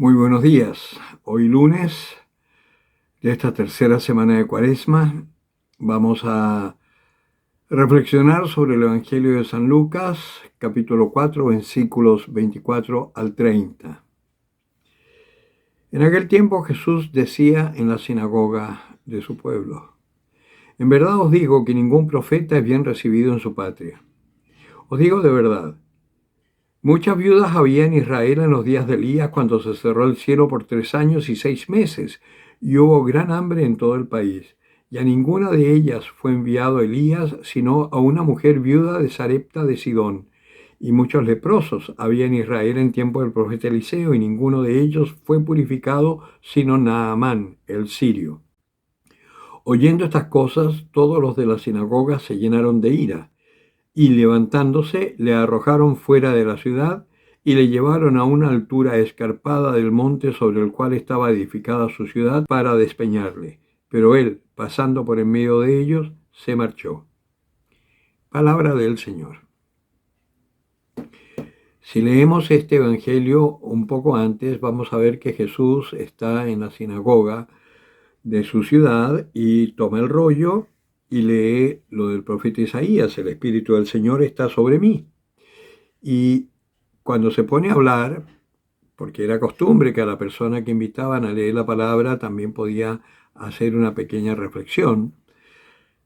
Muy buenos días. Hoy lunes de esta tercera semana de Cuaresma vamos a reflexionar sobre el Evangelio de San Lucas, capítulo 4, versículos 24 al 30. En aquel tiempo Jesús decía en la sinagoga de su pueblo: En verdad os digo que ningún profeta es bien recibido en su patria. Os digo de verdad, muchas viudas había en Israel en los días de Elías, cuando se cerró el cielo por 3 años y 6 meses, y hubo gran hambre en todo el país. Y a ninguna de ellas fue enviado Elías, sino a una mujer viuda de Sarepta de Sidón. Y muchos leprosos había en Israel en tiempo del profeta Eliseo, y ninguno de ellos fue purificado, sino Naamán, el sirio. Oyendo estas cosas, todos los de la sinagoga se llenaron de ira y levantándose le arrojaron fuera de la ciudad y le llevaron a una altura escarpada del monte sobre el cual estaba edificada su ciudad para despeñarle. Pero él, pasando por en medio de ellos, se marchó. Palabra del Señor. Si leemos este evangelio un poco antes, vamos a ver que Jesús está en la sinagoga de su ciudad y toma el rollo y lee lo del profeta Isaías: el Espíritu del Señor está sobre mí. Y cuando se pone a hablar, porque era costumbre que a la persona que invitaban a leer la palabra también podía hacer una pequeña reflexión,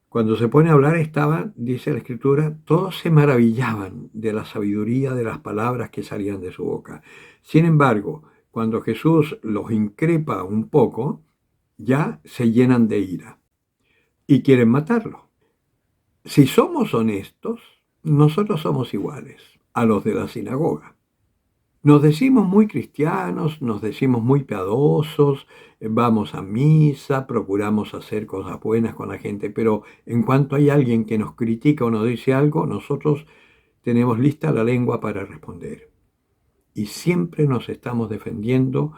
cuando se pone a hablar estaban, dice la Escritura, todos se maravillaban de la sabiduría de las palabras que salían de su boca. Sin embargo, cuando Jesús los increpa un poco, ya se llenan de ira y quieren matarlo. Si somos honestos, nosotros somos iguales a los de la sinagoga. Nos decimos muy cristianos, nos decimos muy piadosos, vamos a misa, procuramos hacer cosas buenas con la gente, pero en cuanto hay alguien que nos critica o nos dice algo, nosotros tenemos lista la lengua para responder. Y siempre nos estamos defendiendo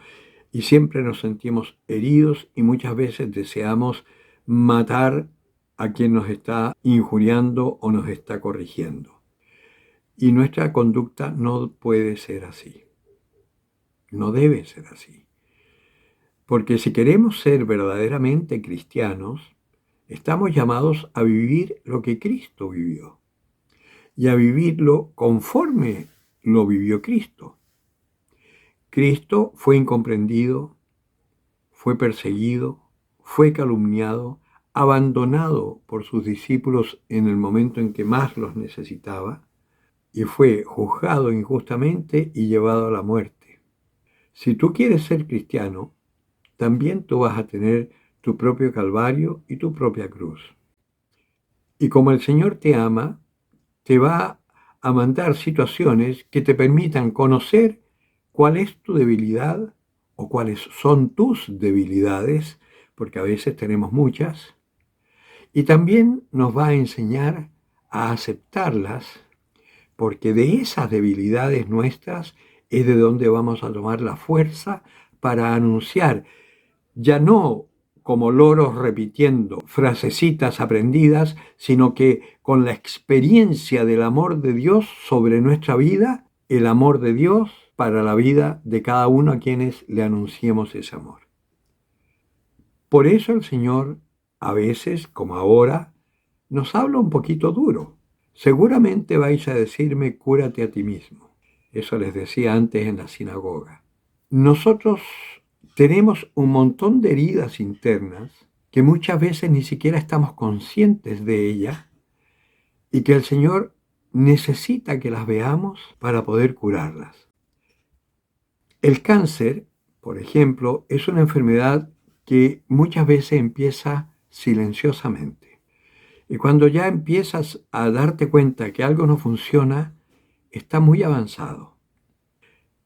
y siempre nos sentimos heridos y muchas veces deseamos matar a quien nos está injuriando o nos está corrigiendo. Y nuestra conducta no puede ser así. No debe ser así. Porque si queremos ser verdaderamente cristianos, estamos llamados a vivir lo que Cristo vivió y a vivirlo conforme lo vivió Cristo. Cristo fue incomprendido, fue perseguido, fue calumniado, abandonado por sus discípulos en el momento en que más los necesitaba, y fue juzgado injustamente y llevado a la muerte. Si tú quieres ser cristiano, también tú vas a tener tu propio calvario y tu propia cruz. Y como el Señor te ama, te va a mandar situaciones que te permitan conocer cuál es tu debilidad o cuáles son tus debilidades, porque a veces tenemos muchas, y también nos va a enseñar a aceptarlas, porque de esas debilidades nuestras es de donde vamos a tomar la fuerza para anunciar, ya no como loros repitiendo frasecitas aprendidas, sino que con la experiencia del amor de Dios sobre nuestra vida, el amor de Dios para la vida de cada uno a quienes le anunciemos ese amor. Por eso el Señor, a veces, como ahora, nos habla un poquito duro. Seguramente vais a decirme, cúrate a ti mismo. Eso les decía antes en la sinagoga. Nosotros tenemos un montón de heridas internas que muchas veces ni siquiera estamos conscientes de ellas y que el Señor necesita que las veamos para poder curarlas. El cáncer, por ejemplo, es una enfermedad que muchas veces empieza silenciosamente. Y cuando ya empiezas a darte cuenta que algo no funciona, está muy avanzado.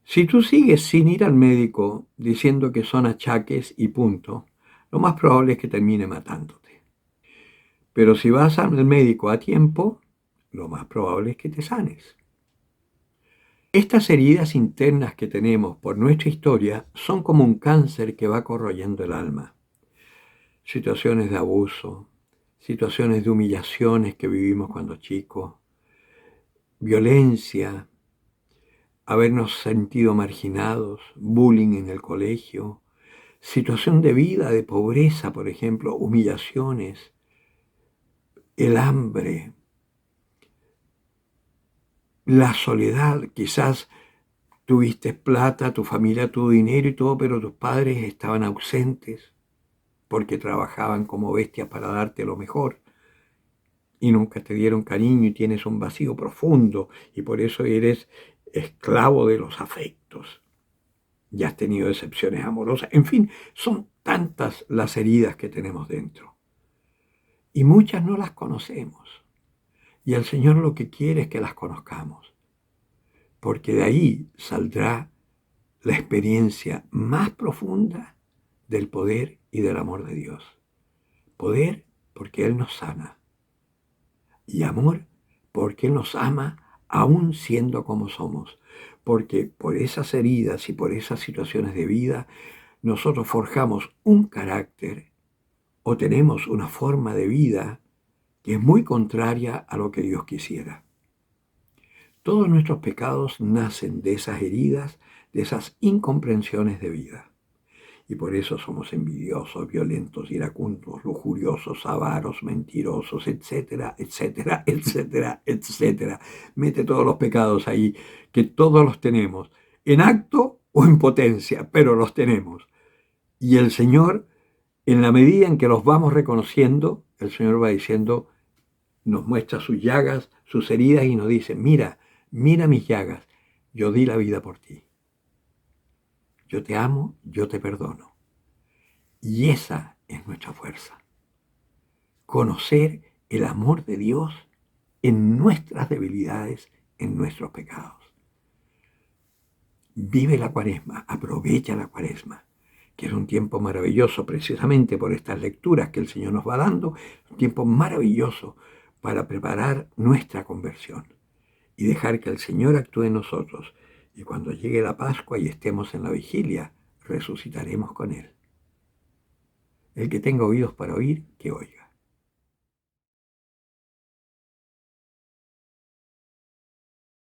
Si tú sigues sin ir al médico diciendo que son achaques y punto, lo más probable es que termine matándote. Pero si vas al médico a tiempo, lo más probable es que te sanes. Estas heridas internas que tenemos por nuestra historia son como un cáncer que va corroyendo el alma. Situaciones de abuso, situaciones de humillaciones que vivimos cuando chicos, violencia, habernos sentido marginados, bullying en el colegio, situación de vida, de pobreza, por ejemplo, humillaciones, el hambre, la soledad. Quizás tuviste plata, tu familia tuvo dinero y todo, pero tus padres estaban ausentes porque trabajaban como bestias para darte lo mejor y nunca te dieron cariño y tienes un vacío profundo y por eso eres esclavo de los afectos. Ya has tenido decepciones amorosas. En fin, son tantas las heridas que tenemos dentro y muchas no las conocemos. Y el Señor lo que quiere es que las conozcamos, porque de ahí saldrá la experiencia más profunda del poder y del amor de Dios. Poder porque Él nos sana y amor porque Él nos ama aún siendo como somos, porque por esas heridas y por esas situaciones de vida nosotros forjamos un carácter o tenemos una forma de vida que es muy contraria a lo que Dios quisiera. Todos nuestros pecados nacen de esas heridas, de esas incomprensiones de vida. Y por eso somos envidiosos, violentos, iracundos, lujuriosos, avaros, mentirosos, etcétera, etcétera, etcétera, etcétera. Mete todos los pecados ahí, que todos los tenemos, en acto o en potencia, pero los tenemos. Y el Señor, en la medida en que los vamos reconociendo, el Señor va diciendo, nos muestra sus llagas, sus heridas y nos dice, mira, mira mis llagas, yo di la vida por ti. Yo te amo, yo te perdono. Y esa es nuestra fuerza. Conocer el amor de Dios en nuestras debilidades, en nuestros pecados. Vive la Cuaresma, aprovecha la Cuaresma, que es un tiempo maravilloso precisamente por estas lecturas que el Señor nos va dando, un tiempo maravilloso para preparar nuestra conversión y dejar que el Señor actúe en nosotros. Y cuando llegue la Pascua y estemos en la vigilia, resucitaremos con Él. El que tenga oídos para oír, que oiga.